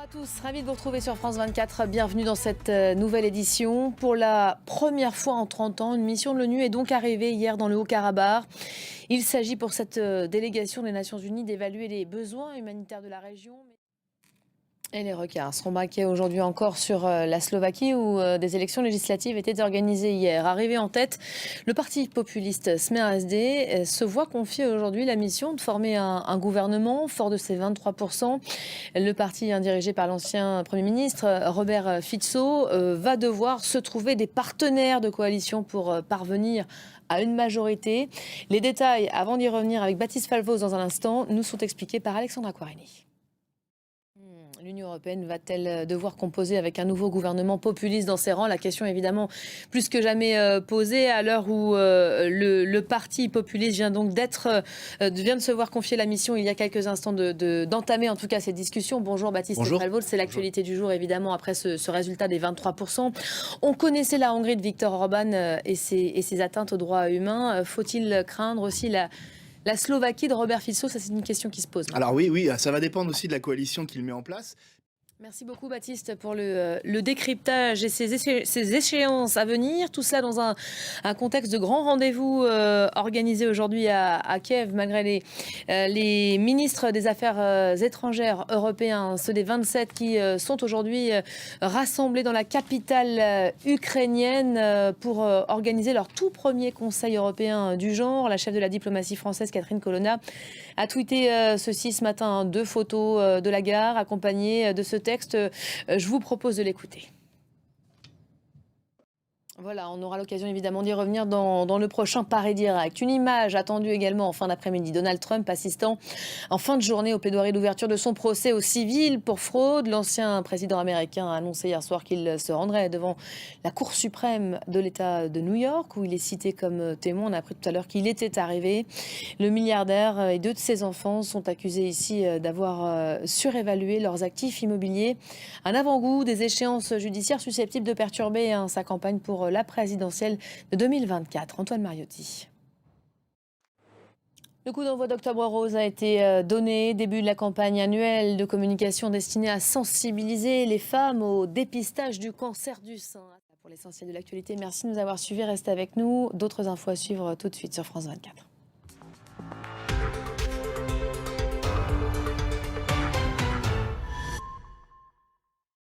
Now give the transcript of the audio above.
Bonjour à tous, ravi de vous retrouver sur France 24. Bienvenue dans cette nouvelle édition. Pour la première fois en 30 ans, une mission de l'ONU est donc arrivée hier dans le Haut-Karabakh. Il s'agit pour cette délégation des Nations Unies d'évaluer les besoins humanitaires de la région. Et les regards seront braqués aujourd'hui encore sur la Slovaquie où des élections législatives étaient organisées hier. Arrivé en tête, le parti populiste Smer-SD se voit confier aujourd'hui la mission de former un gouvernement fort de ses 23%. Le parti dirigé par l'ancien Premier ministre Robert Fico va devoir se trouver des partenaires de coalition pour parvenir à une majorité. Les détails, avant d'y revenir avec Baptiste Falvos dans un instant, nous sont expliqués par Alexandra Aquarini. L'Union européenne va-t-elle devoir composer avec un nouveau gouvernement populiste dans ses rangs? La question est évidemment plus que jamais posée à l'heure où le parti populiste vient donc vient de se voir confier la mission il y a quelques instants d'entamer en tout cas cette discussion. Bonjour Baptiste Falvol, c'est l'actualité du jour évidemment après ce résultat des 23%. On connaissait la Hongrie de Viktor Orban et ses atteintes aux droits humains. Faut-il craindre aussi la Slovaquie de Robert Fico? Ça, c'est une question qui se pose. Alors oui, ça va dépendre aussi de la coalition qu'il met en place. Merci beaucoup Baptiste pour le décryptage et ces échéances à venir. Tout cela dans un contexte de grands rendez-vous organisés aujourd'hui à Kiev, malgré les ministres des Affaires étrangères européens, ceux des 27 qui sont aujourd'hui rassemblés dans la capitale ukrainienne pour organiser leur tout premier Conseil européen du genre. La chef de la diplomatie française, Catherine Colonna, a tweeté ceci ce matin, 2 photos de la gare accompagnées de ce texte. Je vous propose de l'écouter. Voilà, on aura l'occasion évidemment d'y revenir dans le prochain Paris Direct. Une image attendue également en fin d'après-midi. Donald Trump assistant en fin de journée aux plaidoiries d'ouverture de son procès au civil pour fraude. L'ancien président américain a annoncé hier soir qu'il se rendrait devant la Cour suprême de l'État de New York où il est cité comme témoin. On a appris tout à l'heure qu'il était arrivé. Le milliardaire et 2 de ses enfants sont accusés ici d'avoir surévalué leurs actifs immobiliers. Un avant-goût des échéances judiciaires susceptibles de perturber sa campagne pour la présidentielle de 2024. Antoine Mariotti. Le coup d'envoi d'Octobre Rose a été donné. Début de la campagne annuelle de communication destinée à sensibiliser les femmes au dépistage du cancer du sein. Pour l'essentiel de l'actualité, merci de nous avoir suivis. Restez avec nous. D'autres infos à suivre tout de suite sur France 24.